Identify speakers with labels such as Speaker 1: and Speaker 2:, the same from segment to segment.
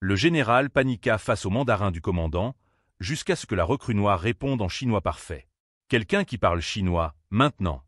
Speaker 1: Le général paniqua face au mandarin du commandant, jusqu'à ce que la recrue noire réponde en chinois parfait. Quelqu'un qui parle chinois, maintenant.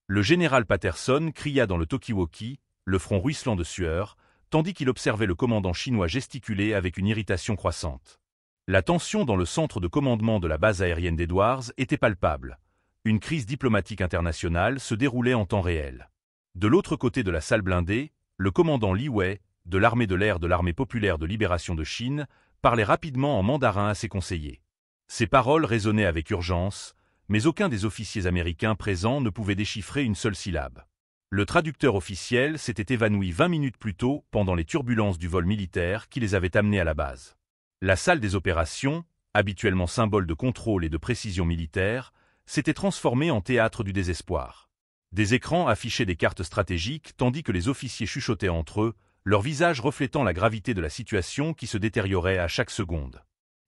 Speaker 1: Le général Patterson cria dans le talkie-walkie, le front ruisselant de sueur, tandis qu'il observait le commandant chinois gesticuler avec une irritation croissante. La tension dans le centre de commandement de la base aérienne d'Edwards était palpable. Une crise diplomatique internationale se déroulait en temps réel. De l'autre côté de la salle blindée, le commandant Li Wei, de l'armée de l'air de l'armée populaire de libération de Chine, parlait rapidement en mandarin à ses conseillers. Ses paroles résonnaient avec urgence, mais aucun des officiers américains présents ne pouvait déchiffrer une seule syllabe. Le traducteur officiel s'était évanoui 20 minutes plus tôt pendant les turbulences du vol militaire qui les avait amenés à la base. La salle des opérations, habituellement symbole de contrôle et de précision militaire, s'était transformée en théâtre du désespoir. Des écrans affichaient des cartes stratégiques tandis que les officiers chuchotaient entre eux, leurs visages reflétant la gravité de la situation qui se détériorait à chaque seconde.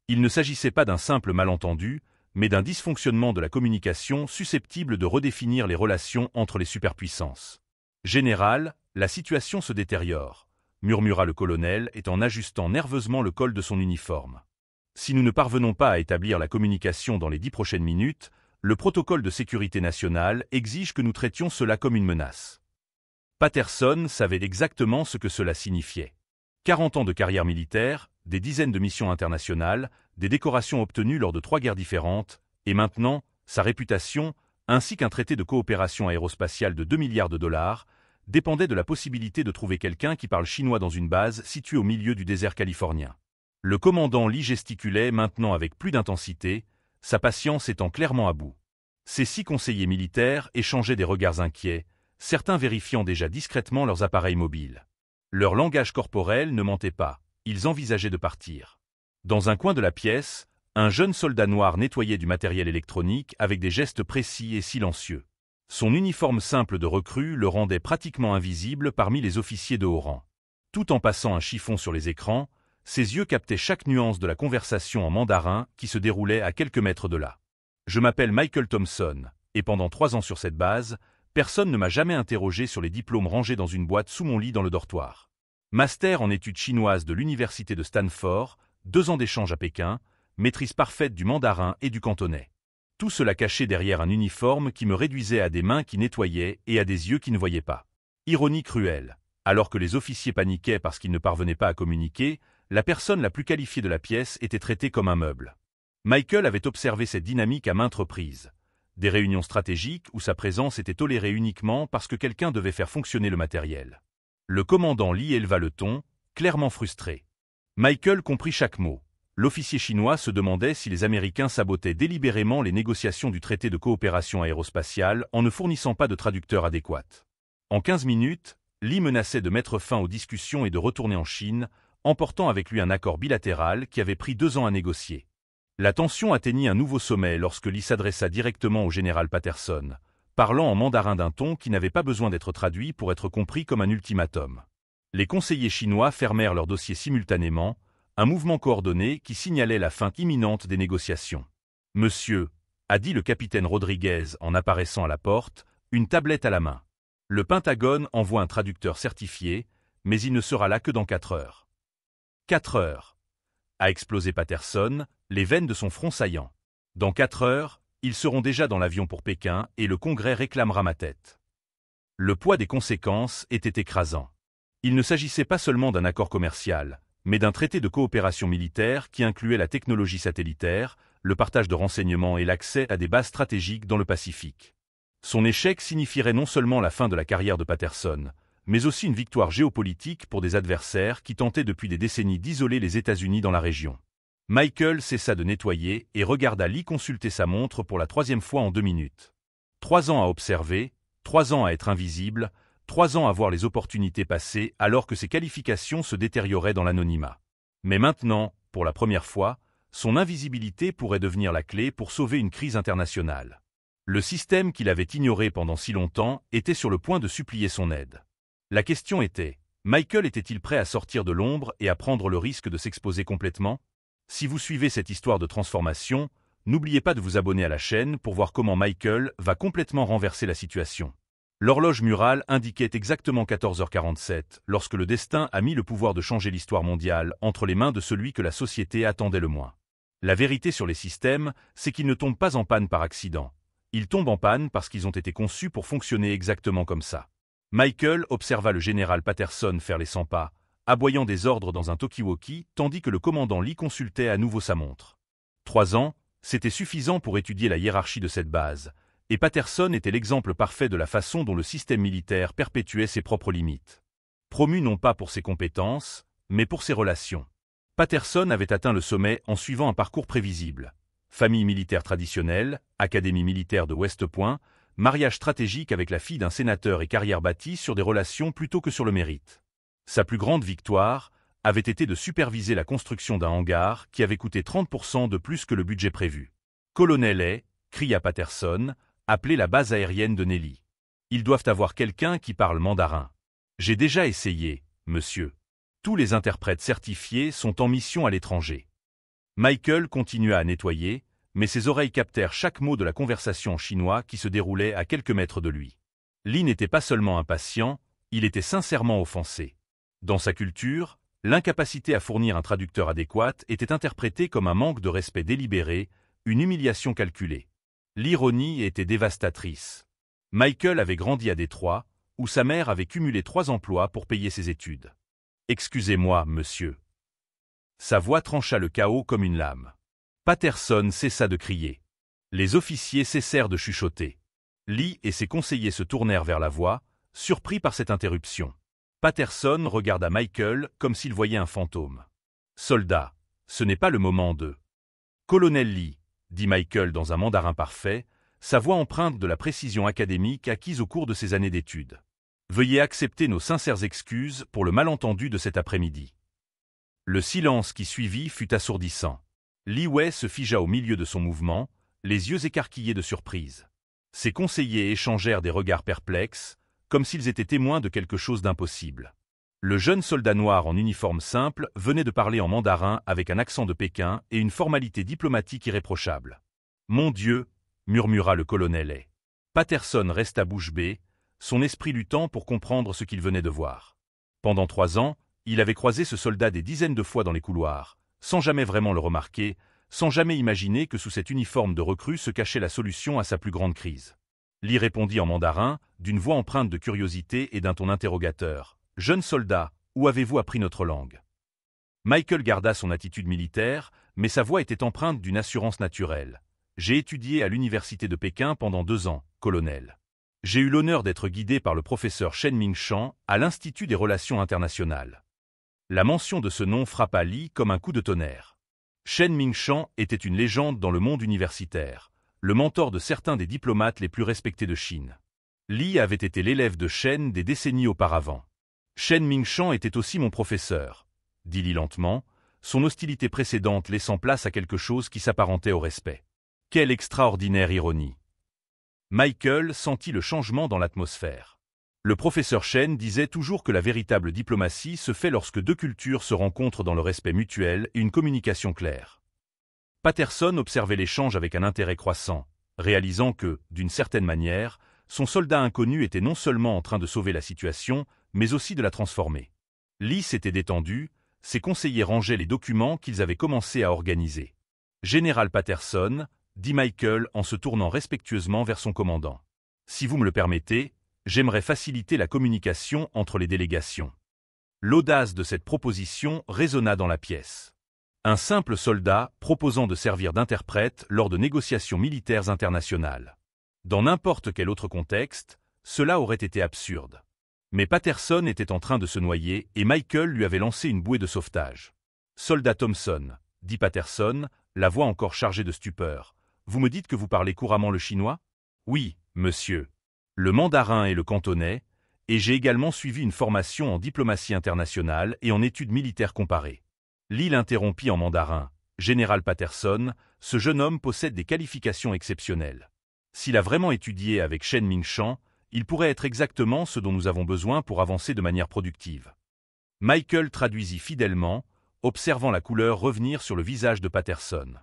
Speaker 1: Il ne s'agissait pas d'un simple malentendu, mais d'un dysfonctionnement de la communication susceptible de redéfinir les relations entre les superpuissances. « Général, la situation se détériore », murmura le colonel en ajustant nerveusement le col de son uniforme. « Si nous ne parvenons pas à établir la communication dans les 10 prochaines minutes, le protocole de sécurité nationale exige que nous traitions cela comme une menace. » Patterson savait exactement ce que cela signifiait. 40 ans de carrière militaire, des dizaines de missions internationales, des décorations obtenues lors de 3 guerres différentes, et maintenant, sa réputation, ainsi qu'un traité de coopération aérospatiale de 2 milliards de dollars, dépendaient de la possibilité de trouver quelqu'un qui parle chinois dans une base située au milieu du désert californien. Le commandant Li gesticulait maintenant avec plus d'intensité, sa patience étant clairement à bout. Ses 6 conseillers militaires échangeaient des regards inquiets, certains vérifiant déjà discrètement leurs appareils mobiles. Leur langage corporel ne mentait pas, ils envisageaient de partir. Dans un coin de la pièce, un jeune soldat noir nettoyait du matériel électronique avec des gestes précis et silencieux. Son uniforme simple de recrue le rendait pratiquement invisible parmi les officiers de haut rang. Tout en passant un chiffon sur les écrans, ses yeux captaient chaque nuance de la conversation en mandarin qui se déroulait à quelques mètres de là. « Je m'appelle Michael Thompson, et pendant 3 ans sur cette base, personne ne m'a jamais interrogé sur les diplômes rangés dans une boîte sous mon lit dans le dortoir. Master en études chinoises de l'université de Stanford, 2 ans d'échange à Pékin, maîtrise parfaite du mandarin et du cantonais. Tout cela caché derrière un uniforme qui me réduisait à des mains qui nettoyaient et à des yeux qui ne voyaient pas. Ironie cruelle. Alors que les officiers paniquaient parce qu'ils ne parvenaient pas à communiquer, la personne la plus qualifiée de la pièce était traitée comme un meuble. Michael avait observé cette dynamique à maintes reprises. Des réunions stratégiques où sa présence était tolérée uniquement parce que quelqu'un devait faire fonctionner le matériel. Le commandant Li éleva le ton, clairement frustré. Michael comprit chaque mot. L'officier chinois se demandait si les Américains sabotaient délibérément les négociations du traité de coopération aérospatiale en ne fournissant pas de traducteur adéquat. En 15 minutes, Li menaçait de mettre fin aux discussions et de retourner en Chine, emportant avec lui un accord bilatéral qui avait pris 2 ans à négocier. La tension atteignit un nouveau sommet lorsque Li s'adressa directement au général Patterson, parlant en mandarin d'un ton qui n'avait pas besoin d'être traduit pour être compris comme un ultimatum. Les conseillers chinois fermèrent leurs dossiers simultanément, un mouvement coordonné qui signalait la fin imminente des négociations. « Monsieur », a dit le capitaine Rodriguez en apparaissant à la porte, une tablette à la main. « Le Pentagone envoie un traducteur certifié, mais il ne sera là que dans 4 heures. » 4 heures, a explosé Patterson, les veines de son front saillant. Dans 4 heures, ils seront déjà dans l'avion pour Pékin et le Congrès réclamera ma tête. Le poids des conséquences était écrasant. Il ne s'agissait pas seulement d'un accord commercial, mais d'un traité de coopération militaire qui incluait la technologie satellitaire, le partage de renseignements et l'accès à des bases stratégiques dans le Pacifique. Son échec signifierait non seulement la fin de la carrière de Patterson, mais aussi une victoire géopolitique pour des adversaires qui tentaient depuis des décennies d'isoler les États-Unis dans la région. Michael cessa de nettoyer et regarda Li consulter sa montre pour la 3e fois en 2 minutes. 3 ans à observer, 3 ans à être invisible, 3 ans à voir les opportunités passer alors que ses qualifications se détérioraient dans l'anonymat. Mais maintenant, pour la première fois, son invisibilité pourrait devenir la clé pour sauver une crise internationale. Le système qu'il avait ignoré pendant si longtemps était sur le point de supplier son aide. La question était, Michael était-il prêt à sortir de l'ombre et à prendre le risque de s'exposer complètement? Si vous suivez cette histoire de transformation, n'oubliez pas de vous abonner à la chaîne pour voir comment Michael va complètement renverser la situation. L'horloge murale indiquait exactement 14h47 lorsque le destin a mis le pouvoir de changer l'histoire mondiale entre les mains de celui que la société attendait le moins. La vérité sur les systèmes, c'est qu'ils ne tombent pas en panne par accident. Ils tombent en panne parce qu'ils ont été conçus pour fonctionner exactement comme ça. Michael observa le général Patterson faire les 100 pas, aboyant des ordres dans un talkie-walkie, tandis que le commandant Lee consultait à nouveau sa montre. 3 ans, c'était suffisant pour étudier la hiérarchie de cette base, et Patterson était l'exemple parfait de la façon dont le système militaire perpétuait ses propres limites. Promu non pas pour ses compétences, mais pour ses relations. Patterson avait atteint le sommet en suivant un parcours prévisible. Famille militaire traditionnelle, académie militaire de West Point, mariage stratégique avec la fille d'un sénateur et carrière bâtie sur des relations plutôt que sur le mérite. Sa plus grande victoire avait été de superviser la construction d'un hangar qui avait coûté 30% de plus que le budget prévu. « Colonel Hay », cria Patterson, appelez la base aérienne de Nelly. Ils doivent avoir quelqu'un qui parle mandarin. J'ai déjà essayé, monsieur. Tous les interprètes certifiés sont en mission à l'étranger. Michael continua à nettoyer, mais ses oreilles captèrent chaque mot de la conversation en chinois qui se déroulait à quelques mètres de lui. Lee n'était pas seulement impatient, il était sincèrement offensé. Dans sa culture, l'incapacité à fournir un traducteur adéquat était interprétée comme un manque de respect délibéré, une humiliation calculée. L'ironie était dévastatrice. Michael avait grandi à Détroit, où sa mère avait cumulé 3 emplois pour payer ses études. « Excusez-moi, monsieur. » Sa voix trancha le chaos comme une lame. Patterson cessa de crier. Les officiers cessèrent de chuchoter. Lee et ses conseillers se tournèrent vers la voix, surpris par cette interruption. Patterson regarda Michael comme s'il voyait un fantôme. « Soldat, ce n'est pas le moment de... »« Colonel Lee, » dit Michael dans un mandarin parfait, sa voix empreinte de la précision académique acquise au cours de ses années d'études. « Veuillez accepter nos sincères excuses pour le malentendu de cet après-midi. » Le silence qui suivit fut assourdissant. Li Wei se figea au milieu de son mouvement, les yeux écarquillés de surprise. Ses conseillers échangèrent des regards perplexes, comme s'ils étaient témoins de quelque chose d'impossible. Le jeune soldat noir en uniforme simple venait de parler en mandarin avec un accent de Pékin et une formalité diplomatique irréprochable. « Mon Dieu !» murmura le colonel Hay. Patterson resta bouche bée, son esprit luttant pour comprendre ce qu'il venait de voir. Pendant 3 ans, il avait croisé ce soldat des dizaines de fois dans les couloirs, sans jamais vraiment le remarquer, sans jamais imaginer que sous cet uniforme de recrue se cachait la solution à sa plus grande crise. Lee répondit en mandarin, d'une voix empreinte de curiosité et d'un ton interrogateur. « Jeune soldat, où avez-vous appris notre langue ?» Michael garda son attitude militaire, mais sa voix était empreinte d'une assurance naturelle. « J'ai étudié à l'université de Pékin pendant 2 ans, colonel. J'ai eu l'honneur d'être guidé par le professeur Shen Mingshan à l'Institut des Relations Internationales. » La mention de ce nom frappa Lee comme un coup de tonnerre. Shen Mingshan était une légende dans le monde universitaire, le mentor de certains des diplomates les plus respectés de Chine. Lee avait été l'élève de Shen des décennies auparavant. Shen Mingshan était aussi mon professeur, dit Lee lentement, son hostilité précédente laissant place à quelque chose qui s'apparentait au respect. Quelle extraordinaire ironie! Michael sentit le changement dans l'atmosphère. Le professeur Shen disait toujours que la véritable diplomatie se fait lorsque 2 cultures se rencontrent dans le respect mutuel et une communication claire. Patterson observait l'échange avec un intérêt croissant, réalisant que, d'une certaine manière, son soldat inconnu était non seulement en train de sauver la situation, mais aussi de la transformer. Lee s'était détendu, ses conseillers rangeaient les documents qu'ils avaient commencé à organiser. « Général Patterson », dit Michael en se tournant respectueusement vers son commandant. « Si vous me le permettez, j'aimerais faciliter la communication entre les délégations. » L'audace de cette proposition résonna dans la pièce. Un simple soldat proposant de servir d'interprète lors de négociations militaires internationales. Dans n'importe quel autre contexte, cela aurait été absurde. Mais Patterson était en train de se noyer et Michael lui avait lancé une bouée de sauvetage. « Soldat Thompson, » dit Patterson, la voix encore chargée de stupeur. « Vous me dites que vous parlez couramment le chinois ?»« Oui, monsieur. Le mandarin et le cantonais, et j'ai également suivi une formation en diplomatie internationale et en études militaires comparées. » Lee l'interrompit en mandarin. « Général Patterson, ce jeune homme possède des qualifications exceptionnelles. S'il a vraiment étudié avec Shen Mingshan, il pourrait être exactement ce dont nous avons besoin pour avancer de manière productive. » Michael traduisit fidèlement, observant la couleur revenir sur le visage de Patterson.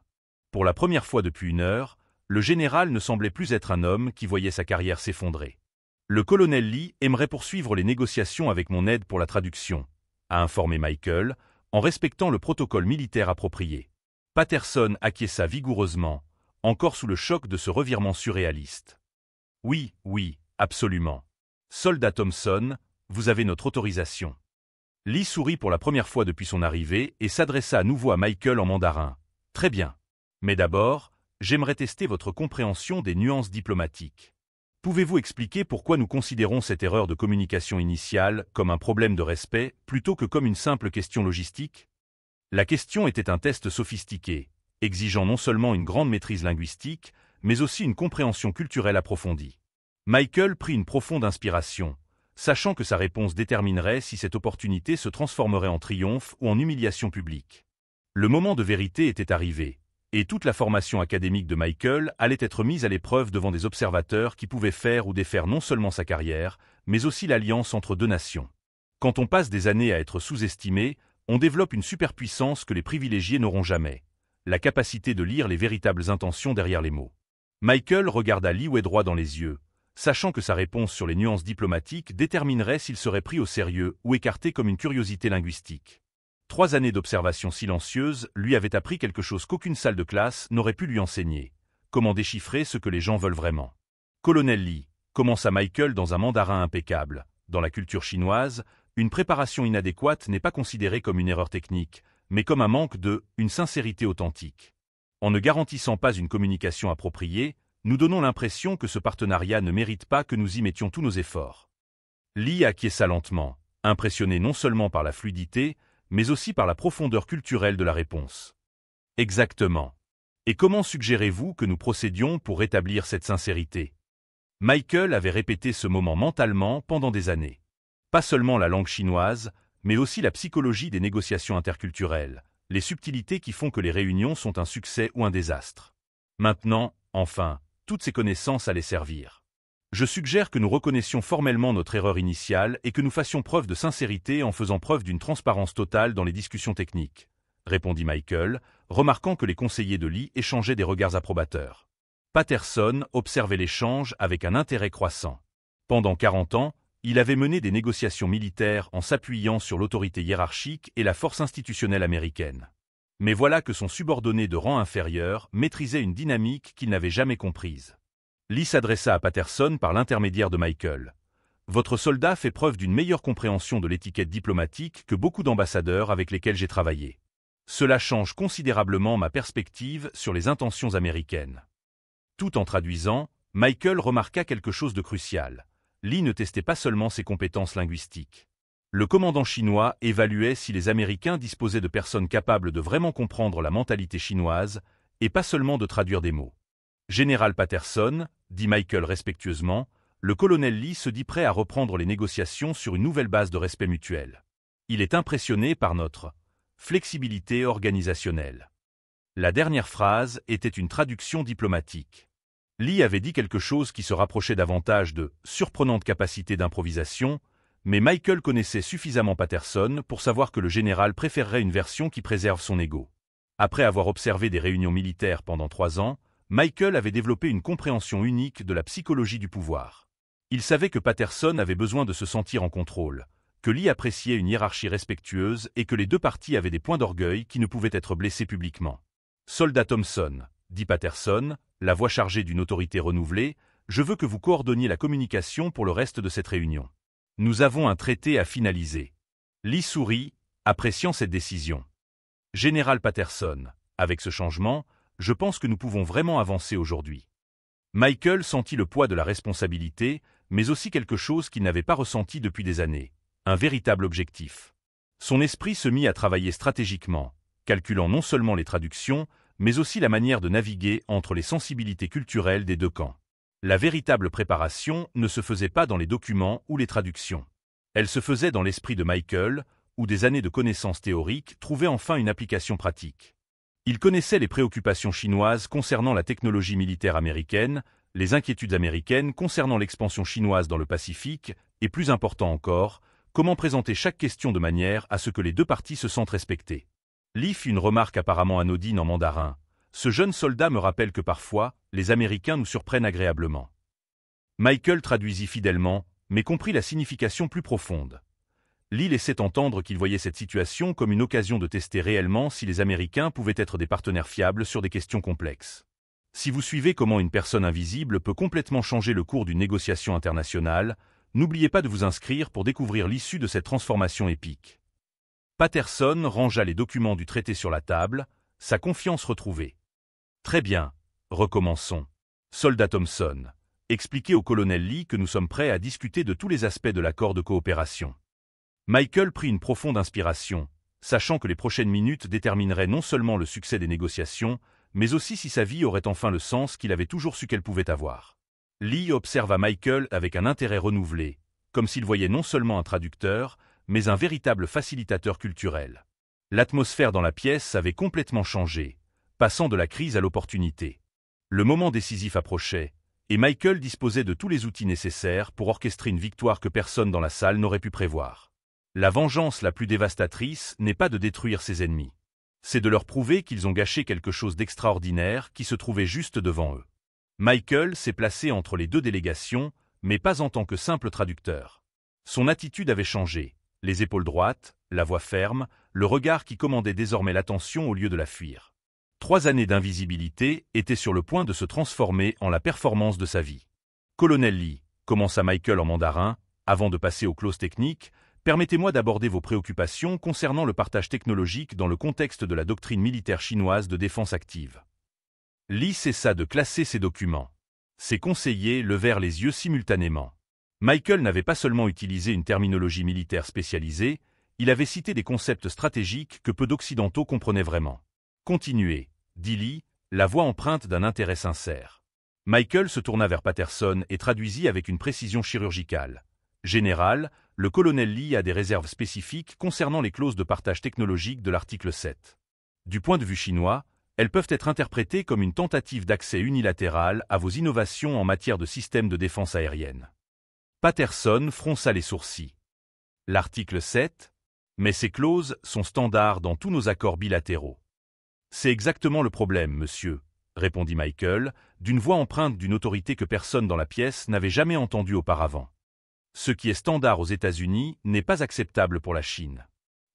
Speaker 1: Pour la première fois depuis 1 heure, le général ne semblait plus être un homme qui voyait sa carrière s'effondrer. Le colonel Lee aimerait poursuivre les négociations avec mon aide pour la traduction, a informé Michael, en respectant le protocole militaire approprié. Patterson acquiesça vigoureusement, encore sous le choc de ce revirement surréaliste. Oui, absolument. Soldat Thompson, vous avez notre autorisation. Lee sourit pour la première fois depuis son arrivée et s'adressa à nouveau à Michael en mandarin. Très bien. Mais d'abord, j'aimerais tester votre compréhension des nuances diplomatiques. Pouvez-vous expliquer pourquoi nous considérons cette erreur de communication initiale comme un problème de respect plutôt que comme une simple question logistique? La question était un test sophistiqué, exigeant non seulement une grande maîtrise linguistique, mais aussi une compréhension culturelle approfondie. Michael prit une profonde inspiration, sachant que sa réponse déterminerait si cette opportunité se transformerait en triomphe ou en humiliation publique. Le moment de vérité était arrivé, et toute la formation académique de Michael allait être mise à l'épreuve devant des observateurs qui pouvaient faire ou défaire non seulement sa carrière, mais aussi l'alliance entre deux nations. Quand on passe des années à être sous-estimé, on développe une superpuissance que les privilégiés n'auront jamais, la capacité de lire les véritables intentions derrière les mots. Michael regarda Lee droit dans les yeux, sachant que sa réponse sur les nuances diplomatiques déterminerait s'il serait pris au sérieux ou écarté comme une curiosité linguistique. 3 années d'observation silencieuse lui avaient appris quelque chose qu'aucune salle de classe n'aurait pu lui enseigner. Comment déchiffrer ce que les gens veulent vraiment. Colonel Lee, commença Michael dans un mandarin impeccable. Dans la culture chinoise, une préparation inadéquate n'est pas considérée comme une erreur technique, mais comme un manque une sincérité authentique. En ne garantissant pas une communication appropriée, nous donnons l'impression que ce partenariat ne mérite pas que nous y mettions tous nos efforts. Lee acquiesça lentement, impressionné non seulement par la fluidité, mais aussi par la profondeur culturelle de la réponse. Exactement. Et comment suggérez-vous que nous procédions pour rétablir cette sincérité? Michael avait répété ce moment mentalement pendant des années. Pas seulement la langue chinoise, mais aussi la psychologie des négociations interculturelles, les subtilités qui font que les réunions sont un succès ou un désastre. Maintenant, enfin, toutes ces connaissances allaient servir. Je suggère que nous reconnaissions formellement notre erreur initiale et que nous fassions preuve de sincérité en faisant preuve d'une transparence totale dans les discussions techniques, répondit Michael, remarquant que les conseillers de Lee échangeaient des regards approbateurs. Patterson observait l'échange avec un intérêt croissant. Pendant 40 ans, il avait mené des négociations militaires en s'appuyant sur l'autorité hiérarchique et la force institutionnelle américaine. Mais voilà que son subordonné de rang inférieur maîtrisait une dynamique qu'il n'avait jamais comprise. Lee s'adressa à Patterson par l'intermédiaire de Michael. « Votre soldat fait preuve d'une meilleure compréhension de l'étiquette diplomatique que beaucoup d'ambassadeurs avec lesquels j'ai travaillé. Cela change considérablement ma perspective sur les intentions américaines. » Tout en traduisant, Michael remarqua quelque chose de crucial. Lee ne testait pas seulement ses compétences linguistiques. Le commandant chinois évaluait si les Américains disposaient de personnes capables de vraiment comprendre la mentalité chinoise, et pas seulement de traduire des mots. « Général Patterson, » dit Michael respectueusement, le colonel Lee se dit prêt à reprendre les négociations sur une nouvelle base de respect mutuel. Il est impressionné par notre flexibilité organisationnelle. La dernière phrase était une traduction diplomatique. Lee avait dit quelque chose qui se rapprochait davantage de surprenante capacité d'improvisation, mais Michael connaissait suffisamment Patterson pour savoir que le général préférerait une version qui préserve son ego. Après avoir observé des réunions militaires pendant 3 ans, Michael avait développé une compréhension unique de la psychologie du pouvoir. Il savait que Patterson avait besoin de se sentir en contrôle, que Lee appréciait une hiérarchie respectueuse et que les deux parties avaient des points d'orgueil qui ne pouvaient être blessés publiquement. « Soldat Thompson, » dit Patterson, la voix chargée d'une autorité renouvelée, « je veux que vous coordonniez la communication pour le reste de cette réunion. Nous avons un traité à finaliser. » Lee sourit, appréciant cette décision. « Général Patterson, avec ce changement, je pense que nous pouvons vraiment avancer aujourd'hui. » Michael sentit le poids de la responsabilité, mais aussi quelque chose qu'il n'avait pas ressenti depuis des années, un véritable objectif. Son esprit se mit à travailler stratégiquement, calculant non seulement les traductions, mais aussi la manière de naviguer entre les sensibilités culturelles des deux camps. La véritable préparation ne se faisait pas dans les documents ou les traductions. Elle se faisait dans l'esprit de Michael, où des années de connaissances théoriques trouvaient enfin une application pratique. Il connaissait les préoccupations chinoises concernant la technologie militaire américaine, les inquiétudes américaines concernant l'expansion chinoise dans le Pacifique, et plus important encore, comment présenter chaque question de manière à ce que les deux parties se sentent respectées. Lee fit une remarque apparemment anodine en mandarin. « Ce jeune soldat me rappelle que parfois, les Américains nous surprennent agréablement. » Michael traduisit fidèlement, mais comprit la signification plus profonde. Lee laissait entendre qu'il voyait cette situation comme une occasion de tester réellement si les Américains pouvaient être des partenaires fiables sur des questions complexes. Si vous suivez comment une personne invisible peut complètement changer le cours d'une négociation internationale, n'oubliez pas de vous inscrire pour découvrir l'issue de cette transformation épique. Patterson rangea les documents du traité sur la table, sa confiance retrouvée. Très bien, recommençons. Soldat Thompson, expliquez au colonel Lee que nous sommes prêts à discuter de tous les aspects de l'accord de coopération. Michael prit une profonde inspiration, sachant que les prochaines minutes détermineraient non seulement le succès des négociations, mais aussi si sa vie aurait enfin le sens qu'il avait toujours su qu'elle pouvait avoir. Lee observa Michael avec un intérêt renouvelé, comme s'il voyait non seulement un traducteur, mais un véritable facilitateur culturel. L'atmosphère dans la pièce avait complètement changé, passant de la crise à l'opportunité. Le moment décisif approchait, et Michael disposait de tous les outils nécessaires pour orchestrer une victoire que personne dans la salle n'aurait pu prévoir. La vengeance la plus dévastatrice n'est pas de détruire ses ennemis. C'est de leur prouver qu'ils ont gâché quelque chose d'extraordinaire qui se trouvait juste devant eux. Michael s'est placé entre les deux délégations, mais pas en tant que simple traducteur. Son attitude avait changé, les épaules droites, la voix ferme, le regard qui commandait désormais l'attention au lieu de la fuir. 3 années d'invisibilité étaient sur le point de se transformer en la performance de sa vie. Colonel Lee, commença Michael en mandarin, avant de passer aux clauses techniques, permettez-moi d'aborder vos préoccupations concernant le partage technologique dans le contexte de la doctrine militaire chinoise de défense active. Lee cessa de classer ses documents. Ses conseillers levèrent les yeux simultanément. Michael n'avait pas seulement utilisé une terminologie militaire spécialisée, il avait cité des concepts stratégiques que peu d'Occidentaux comprenaient vraiment. Continuez, dit Lee, la voix empreinte d'un intérêt sincère. Michael se tourna vers Patterson et traduisit avec une précision chirurgicale. Général, le colonel Lee a des réserves spécifiques concernant les clauses de partage technologique de l'article 7. Du point de vue chinois, elles peuvent être interprétées comme une tentative d'accès unilatéral à vos innovations en matière de systèmes de défense aérienne. Patterson fronça les sourcils. L'article 7 ? Mais ces clauses sont standards dans tous nos accords bilatéraux. C'est exactement le problème, monsieur, répondit Michael, d'une voix empreinte d'une autorité que personne dans la pièce n'avait jamais entendue auparavant. Ce qui est standard aux États-Unis n'est pas acceptable pour la Chine.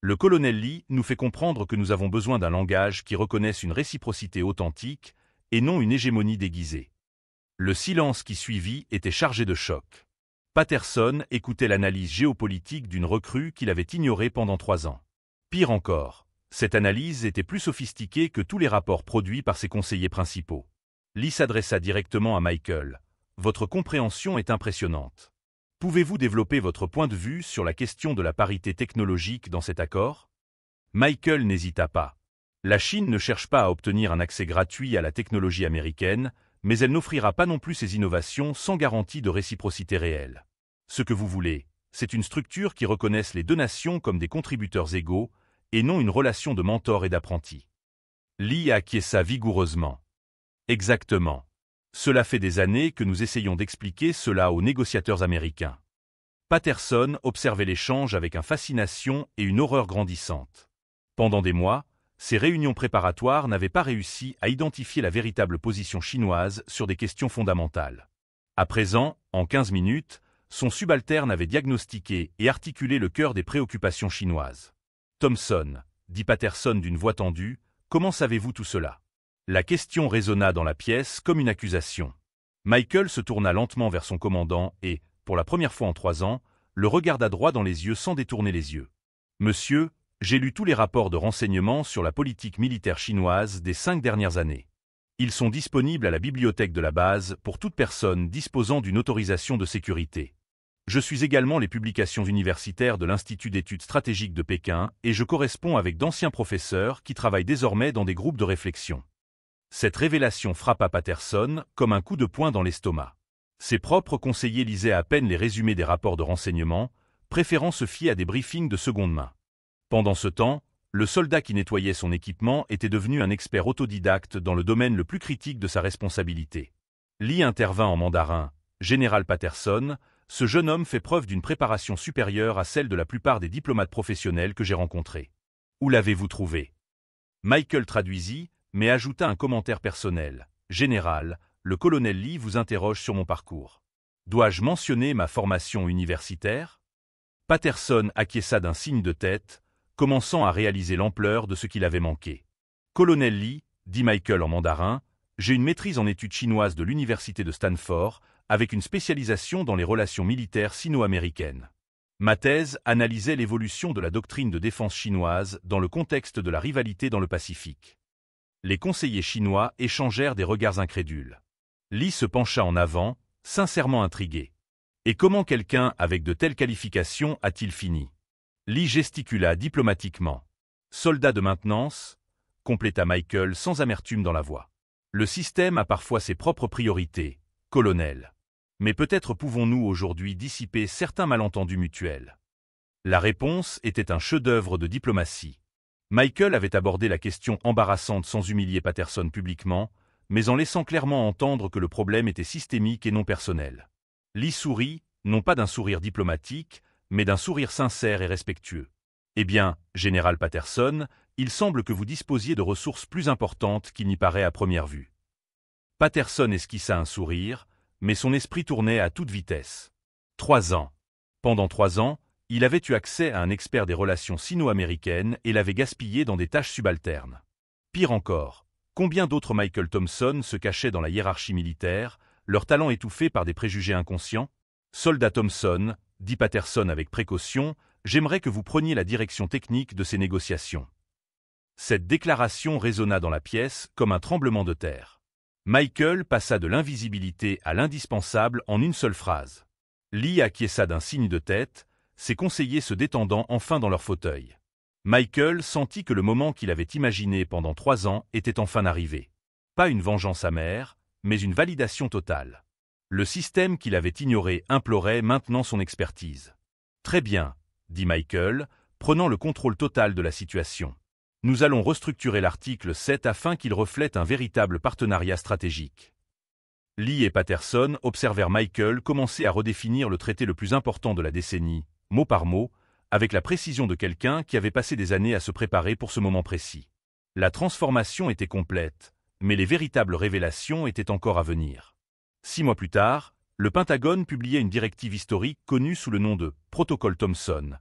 Speaker 1: Le colonel Lee nous fait comprendre que nous avons besoin d'un langage qui reconnaisse une réciprocité authentique et non une hégémonie déguisée. Le silence qui suivit était chargé de choc. Patterson écoutait l'analyse géopolitique d'une recrue qu'il avait ignorée pendant 3 ans. Pire encore, cette analyse était plus sophistiquée que tous les rapports produits par ses conseillers principaux. Lee s'adressa directement à Michael. « Votre compréhension est impressionnante. Pouvez-vous développer votre point de vue sur la question de la parité technologique dans cet accord ?» Michael n'hésita pas. La Chine ne cherche pas à obtenir un accès gratuit à la technologie américaine, mais elle n'offrira pas non plus ses innovations sans garantie de réciprocité réelle. Ce que vous voulez, c'est une structure qui reconnaisse les deux nations comme des contributeurs égaux, et non une relation de mentor et d'apprenti. Lee acquiesça vigoureusement. Exactement. Cela fait des années que nous essayons d'expliquer cela aux négociateurs américains. Patterson observait l'échange avec une fascination et une horreur grandissante. Pendant des mois, ces réunions préparatoires n'avaient pas réussi à identifier la véritable position chinoise sur des questions fondamentales. À présent, en 15 minutes, son subalterne avait diagnostiqué et articulé le cœur des préoccupations chinoises. « Thompson, dit Patterson d'une voix tendue, comment savez-vous tout cela ?» La question résonna dans la pièce comme une accusation. Michael se tourna lentement vers son commandant et, pour la première fois en 3 ans, le regarda droit dans les yeux sans détourner les yeux. « Monsieur, j'ai lu tous les rapports de renseignement sur la politique militaire chinoise des 5 dernières années. Ils sont disponibles à la bibliothèque de la base pour toute personne disposant d'une autorisation de sécurité. Je suis également les publications universitaires de l'Institut d'études stratégiques de Pékin et je corresponds avec d'anciens professeurs qui travaillent désormais dans des groupes de réflexion. » Cette révélation frappa Patterson comme un coup de poing dans l'estomac. Ses propres conseillers lisaient à peine les résumés des rapports de renseignement, préférant se fier à des briefings de seconde main. Pendant ce temps, le soldat qui nettoyait son équipement était devenu un expert autodidacte dans le domaine le plus critique de sa responsabilité. Lee intervint en mandarin. « Général Patterson, ce jeune homme fait preuve d'une préparation supérieure à celle de la plupart des diplomates professionnels que j'ai rencontrés. Où l'avez-vous trouvé ?» Michael traduisit, mais ajouta un commentaire personnel. « Général, le colonel Lee vous interroge sur mon parcours. » Dois-je mentionner ma formation universitaire? Patterson acquiesça d'un signe de tête, commençant à réaliser l'ampleur de ce qu'il avait manqué. Colonel Lee, dit Michael en mandarin, j'ai une maîtrise en études chinoises de l'université de Stanford, avec une spécialisation dans les relations militaires sino-américaines. Ma thèse analysait l'évolution de la doctrine de défense chinoise dans le contexte de la rivalité dans le Pacifique. Les conseillers chinois échangèrent des regards incrédules. Lee se pencha en avant, sincèrement intrigué. Et comment quelqu'un avec de telles qualifications a-t-il fini? Lee gesticula diplomatiquement. Soldat de maintenance, compléta Michael sans amertume dans la voix. Le système a parfois ses propres priorités, colonel. Mais peut-être pouvons-nous aujourd'hui dissiper certains malentendus mutuels. La réponse était un chef-d'œuvre de diplomatie. Michael avait abordé la question embarrassante sans humilier Patterson publiquement, mais en laissant clairement entendre que le problème était systémique et non personnel. Lee sourit, non pas d'un sourire diplomatique, mais d'un sourire sincère et respectueux. Eh bien, général Patterson, il semble que vous disposiez de ressources plus importantes qu'il n'y paraît à première vue. Patterson esquissa un sourire, mais son esprit tournait à toute vitesse. 3 ans. Pendant 3 ans, il avait eu accès à un expert des relations sino-américaines et l'avait gaspillé dans des tâches subalternes. Pire encore, combien d'autres Michael Thompson se cachaient dans la hiérarchie militaire, leur talent étouffé par des préjugés inconscients? Soldat Thompson, dit Patterson avec précaution, j'aimerais que vous preniez la direction technique de ces négociations. Cette déclaration résonna dans la pièce comme un tremblement de terre. Michael passa de l'invisibilité à l'indispensable en une seule phrase. Lee acquiesça d'un signe de tête, ses conseillers se détendant enfin dans leur fauteuil. Michael sentit que le moment qu'il avait imaginé pendant 3 ans était enfin arrivé. Pas une vengeance amère, mais une validation totale. Le système qu'il avait ignoré implorait maintenant son expertise. Très bien, dit Michael, prenant le contrôle total de la situation. Nous allons restructurer l'article 7 afin qu'il reflète un véritable partenariat stratégique. Lee et Patterson observèrent Michael commencer à redéfinir le traité le plus important de la décennie, mot par mot, avec la précision de quelqu'un qui avait passé des années à se préparer pour ce moment précis. La transformation était complète, mais les véritables révélations étaient encore à venir. 6 mois plus tard, le Pentagone publiait une directive historique connue sous le nom de « Protocole Thompson »,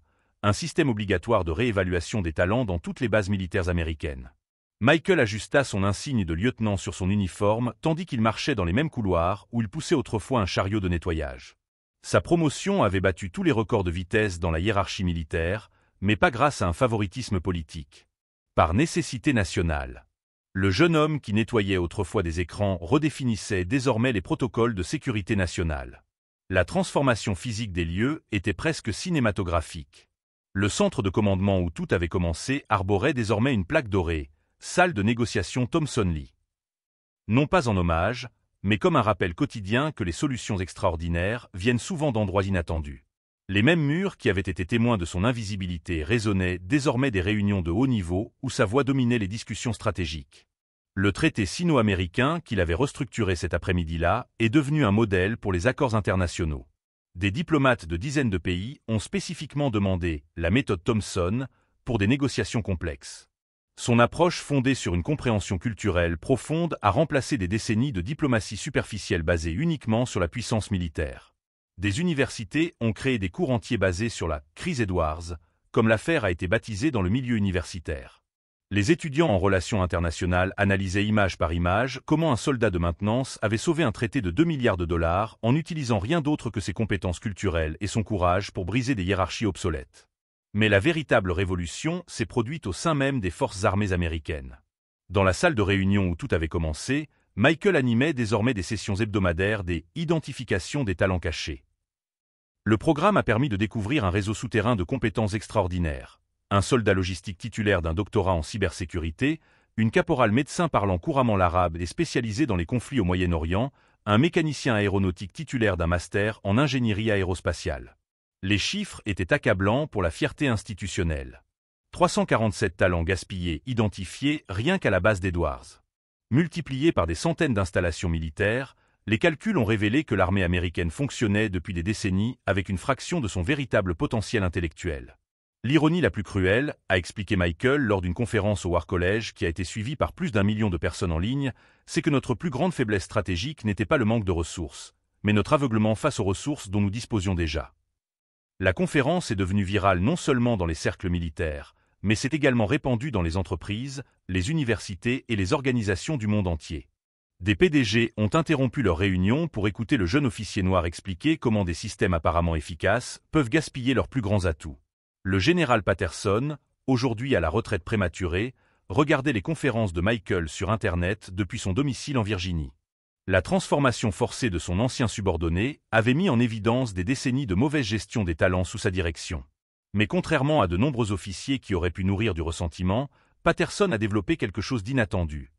Speaker 1: un système obligatoire de réévaluation des talents dans toutes les bases militaires américaines. Michael ajusta son insigne de lieutenant sur son uniforme tandis qu'il marchait dans les mêmes couloirs où il poussait autrefois un chariot de nettoyage. Sa promotion avait battu tous les records de vitesse dans la hiérarchie militaire, mais pas grâce à un favoritisme politique. Par nécessité nationale. Le jeune homme qui nettoyait autrefois des écrans redéfinissait désormais les protocoles de sécurité nationale. La transformation physique des lieux était presque cinématographique. Le centre de commandement où tout avait commencé arborait désormais une plaque dorée, salle de négociation Thomson-Lee. Non pas en hommage, mais comme un rappel quotidien que les solutions extraordinaires viennent souvent d'endroits inattendus. Les mêmes murs qui avaient été témoins de son invisibilité résonnaient désormais des réunions de haut niveau où sa voix dominait les discussions stratégiques. Le traité sino-américain qu'il avait restructuré cet après-midi-là est devenu un modèle pour les accords internationaux. Des diplomates de dizaines de pays ont spécifiquement demandé la méthode Thomson pour des négociations complexes. Son approche fondée sur une compréhension culturelle profonde a remplacé des décennies de diplomatie superficielle basée uniquement sur la puissance militaire. Des universités ont créé des cours entiers basés sur la « crise Edwards », comme l'affaire a été baptisée dans le milieu universitaire. Les étudiants en relations internationales analysaient image par image comment un soldat de maintenance avait sauvé un traité de 2 milliards de dollars en n'utilisant rien d'autre que ses compétences culturelles et son courage pour briser des hiérarchies obsolètes. Mais la véritable révolution s'est produite au sein même des forces armées américaines. Dans la salle de réunion où tout avait commencé, Michael animait désormais des sessions hebdomadaires des « identifications des talents cachés ». Le programme a permis de découvrir un réseau souterrain de compétences extraordinaires. Un soldat logistique titulaire d'un doctorat en cybersécurité, une caporale médecin parlant couramment l'arabe et spécialisée dans les conflits au Moyen-Orient, un mécanicien aéronautique titulaire d'un master en ingénierie aérospatiale. Les chiffres étaient accablants pour la fierté institutionnelle. 347 talents gaspillés identifiés rien qu'à la base d'Edwards. Multipliés par des centaines d'installations militaires, les calculs ont révélé que l'armée américaine fonctionnait depuis des décennies avec une fraction de son véritable potentiel intellectuel. L'ironie la plus cruelle, a expliqué Michael lors d'une conférence au War College qui a été suivie par plus d'1 million de personnes en ligne, c'est que notre plus grande faiblesse stratégique n'était pas le manque de ressources, mais notre aveuglement face aux ressources dont nous disposions déjà. La conférence est devenue virale non seulement dans les cercles militaires, mais s'est également répandue dans les entreprises, les universités et les organisations du monde entier. Des PDG ont interrompu leur réunion pour écouter le jeune officier noir expliquer comment des systèmes apparemment efficaces peuvent gaspiller leurs plus grands atouts. Le général Patterson, aujourd'hui à la retraite prématurée, regardait les conférences de Michael sur Internet depuis son domicile en Virginie. La transformation forcée de son ancien subordonné avait mis en évidence des décennies de mauvaise gestion des talents sous sa direction. Mais contrairement à de nombreux officiers qui auraient pu nourrir du ressentiment, Patterson a développé quelque chose d'inattendu.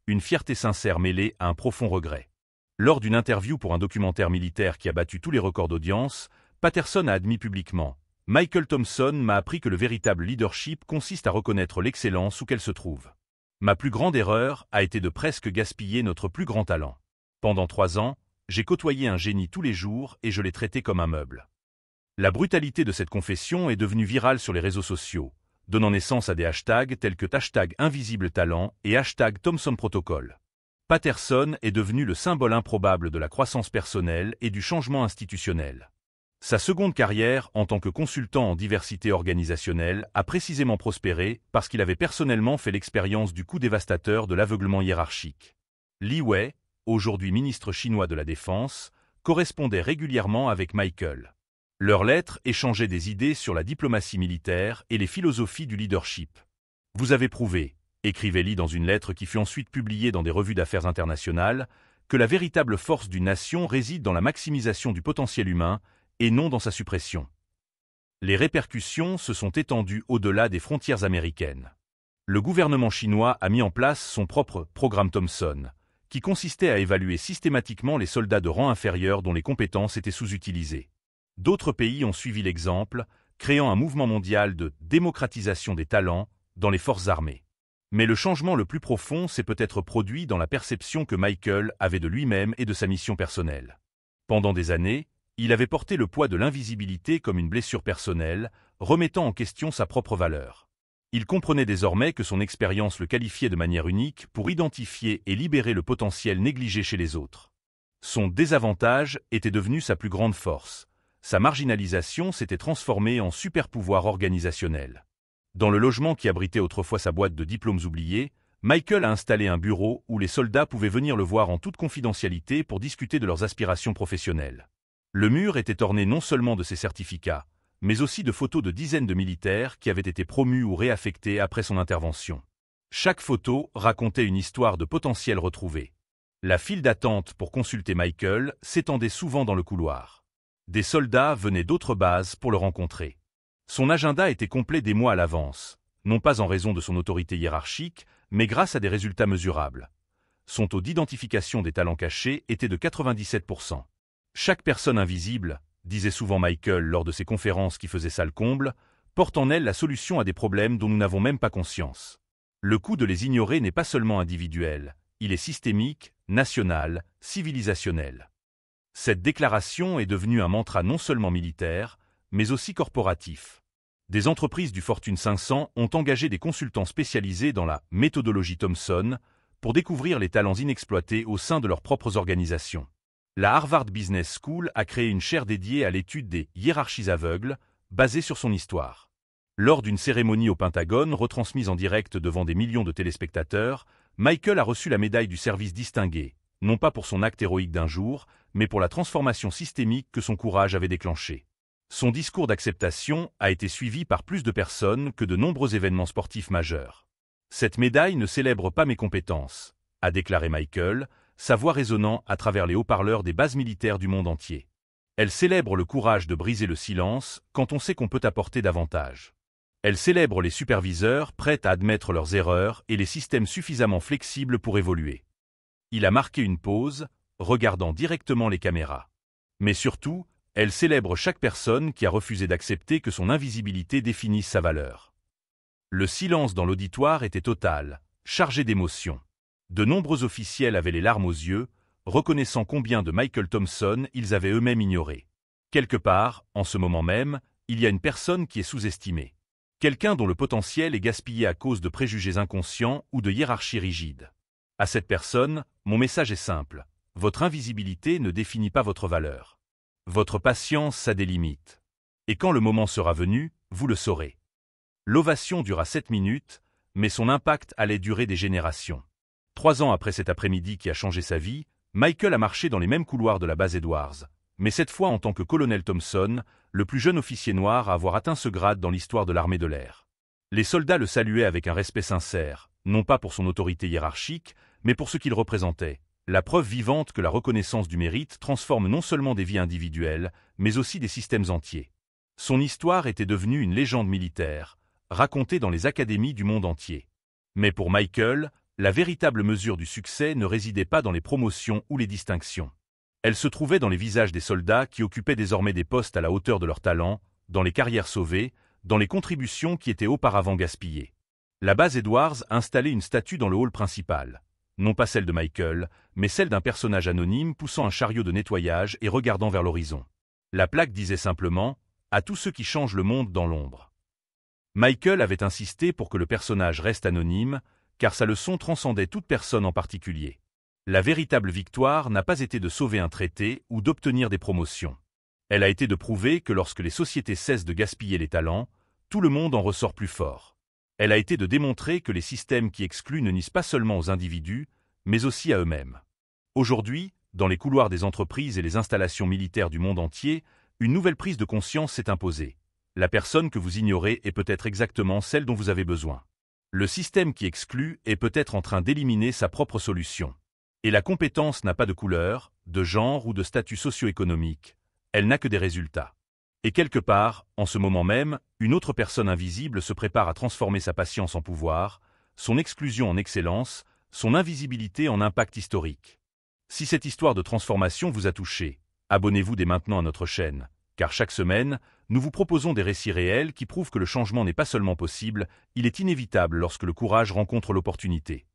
Speaker 1: Une fierté sincère mêlée à un profond regret. Lors d'une interview pour un documentaire militaire qui a battu tous les records d'audience, Patterson a admis publiquement « Michael Thompson m'a appris que le véritable leadership consiste à reconnaître l'excellence où qu'elle se trouve. Ma plus grande erreur a été de presque gaspiller notre plus grand talent. Pendant 3 ans, j'ai côtoyé un génie tous les jours et je l'ai traité comme un meuble. » La brutalité de cette confession est devenue virale sur les réseaux sociaux, donnant naissance à des hashtags tels que #InvisibleTalent et #ThompsonProtocol. Patterson est devenu le symbole improbable de la croissance personnelle et du changement institutionnel. Sa seconde carrière en tant que consultant en diversité organisationnelle a précisément prospéré parce qu'il avait personnellement fait l'expérience du coup dévastateur de l'aveuglement hiérarchique. Li Wei, aujourd'hui ministre chinois de la Défense, correspondait régulièrement avec Michael. Leurs lettres échangeaient des idées sur la diplomatie militaire et les philosophies du leadership. « Vous avez prouvé », écrivait Li dans une lettre qui fut ensuite publiée dans des revues d'affaires internationales, que la véritable force d'une nation réside dans la maximisation du potentiel humain et non dans sa suppression. Les répercussions se sont étendues au-delà des frontières américaines. Le gouvernement chinois a mis en place son propre programme Thompson, qui consistait à évaluer systématiquement les soldats de rang inférieur dont les compétences étaient sous-utilisées. D'autres pays ont suivi l'exemple, créant un mouvement mondial de démocratisation des talents dans les forces armées. Mais le changement le plus profond s'est peut-être produit dans la perception que Michael avait de lui-même et de sa mission personnelle. Pendant des années, il avait porté le poids de l'invisibilité comme une blessure personnelle, remettant en question sa propre valeur. Il comprenait désormais que son expérience le qualifiait de manière unique pour identifier et libérer le potentiel négligé chez les autres. Son désavantage était devenu sa plus grande force. Sa marginalisation s'était transformée en super-pouvoir organisationnel. Dans le logement qui abritait autrefois sa boîte de diplômes oubliés, Michael a installé un bureau où les soldats pouvaient venir le voir en toute confidentialité pour discuter de leurs aspirations professionnelles. Le mur était orné non seulement de ses certificats, mais aussi de photos de dizaines de militaires qui avaient été promus ou réaffectés après son intervention. Chaque photo racontait une histoire de potentiel retrouvé. La file d'attente pour consulter Michael s'étendait souvent dans le couloir. Des soldats venaient d'autres bases pour le rencontrer. Son agenda était complet des mois à l'avance, non pas en raison de son autorité hiérarchique, mais grâce à des résultats mesurables. Son taux d'identification des talents cachés était de 97%. Chaque personne invisible, disait souvent Michael lors de ses conférences qui faisaient salle comble, porte en elle la solution à des problèmes dont nous n'avons même pas conscience. Le coût de les ignorer n'est pas seulement individuel, il est systémique, national, civilisationnel. Cette déclaration est devenue un mantra non seulement militaire, mais aussi corporatif. Des entreprises du Fortune 500 ont engagé des consultants spécialisés dans la méthodologie Thompson pour découvrir les talents inexploités au sein de leurs propres organisations. La Harvard Business School a créé une chaire dédiée à l'étude des hiérarchies aveugles, basée sur son histoire. Lors d'une cérémonie au Pentagone retransmise en direct devant des millions de téléspectateurs, Michael a reçu la médaille du service distingué, non pas pour son acte héroïque d'un jour, mais pour la transformation systémique que son courage avait déclenchée. Son discours d'acceptation a été suivi par plus de personnes que de nombreux événements sportifs majeurs. « Cette médaille ne célèbre pas mes compétences », a déclaré Michael, sa voix résonnant à travers les haut-parleurs des bases militaires du monde entier. Elle célèbre le courage de briser le silence quand on sait qu'on peut apporter davantage. Elle célèbre les superviseurs prêts à admettre leurs erreurs et les systèmes suffisamment flexibles pour évoluer. Il a marqué une pause, regardant directement les caméras. Mais surtout, elle célèbre chaque personne qui a refusé d'accepter que son invisibilité définisse sa valeur. Le silence dans l'auditoire était total, chargé d'émotions. De nombreux officiels avaient les larmes aux yeux, reconnaissant combien de Michael Thompson ils avaient eux-mêmes ignoré. Quelque part, en ce moment même, il y a une personne qui est sous-estimée. Quelqu'un dont le potentiel est gaspillé à cause de préjugés inconscients ou de hiérarchies rigides. À cette personne, mon message est simple. Votre invisibilité ne définit pas votre valeur. Votre patience a des limites. Et quand le moment sera venu, vous le saurez. L'ovation dura 7 minutes, mais son impact allait durer des générations. 3 ans après cet après-midi qui a changé sa vie, Michael a marché dans les mêmes couloirs de la base Edwards, mais cette fois en tant que colonel Thompson, le plus jeune officier noir à avoir atteint ce grade dans l'histoire de l'armée de l'air. Les soldats le saluaient avec un respect sincère, non pas pour son autorité hiérarchique, mais pour ce qu'il représentait, la preuve vivante que la reconnaissance du mérite transforme non seulement des vies individuelles, mais aussi des systèmes entiers. Son histoire était devenue une légende militaire, racontée dans les académies du monde entier. Mais pour Michael, la véritable mesure du succès ne résidait pas dans les promotions ou les distinctions. Elle se trouvait dans les visages des soldats qui occupaient désormais des postes à la hauteur de leur talent, dans les carrières sauvées, dans les contributions qui étaient auparavant gaspillées. La base Edwards installait une statue dans le hall principal. Non pas celle de Michael, mais celle d'un personnage anonyme poussant un chariot de nettoyage et regardant vers l'horizon. La plaque disait simplement « À tous ceux qui changent le monde dans l'ombre ». Michael avait insisté pour que le personnage reste anonyme, car sa leçon transcendait toute personne en particulier. La véritable victoire n'a pas été de sauver un traité ou d'obtenir des promotions. Elle a été de prouver que lorsque les sociétés cessent de gaspiller les talents, tout le monde en ressort plus fort. Elle a été de démontrer que les systèmes qui excluent ne nuisent pas seulement aux individus, mais aussi à eux-mêmes. Aujourd'hui, dans les couloirs des entreprises et les installations militaires du monde entier, une nouvelle prise de conscience s'est imposée. La personne que vous ignorez est peut-être exactement celle dont vous avez besoin. Le système qui exclut est peut-être en train d'éliminer sa propre solution. Et la compétence n'a pas de couleur, de genre ou de statut socio-économique. Elle n'a que des résultats. Et quelque part, en ce moment même, une autre personne invisible se prépare à transformer sa patience en pouvoir, son exclusion en excellence, son invisibilité en impact historique. Si cette histoire de transformation vous a touché, abonnez-vous dès maintenant à notre chaîne, car chaque semaine, nous vous proposons des récits réels qui prouvent que le changement n'est pas seulement possible, il est inévitable lorsque le courage rencontre l'opportunité.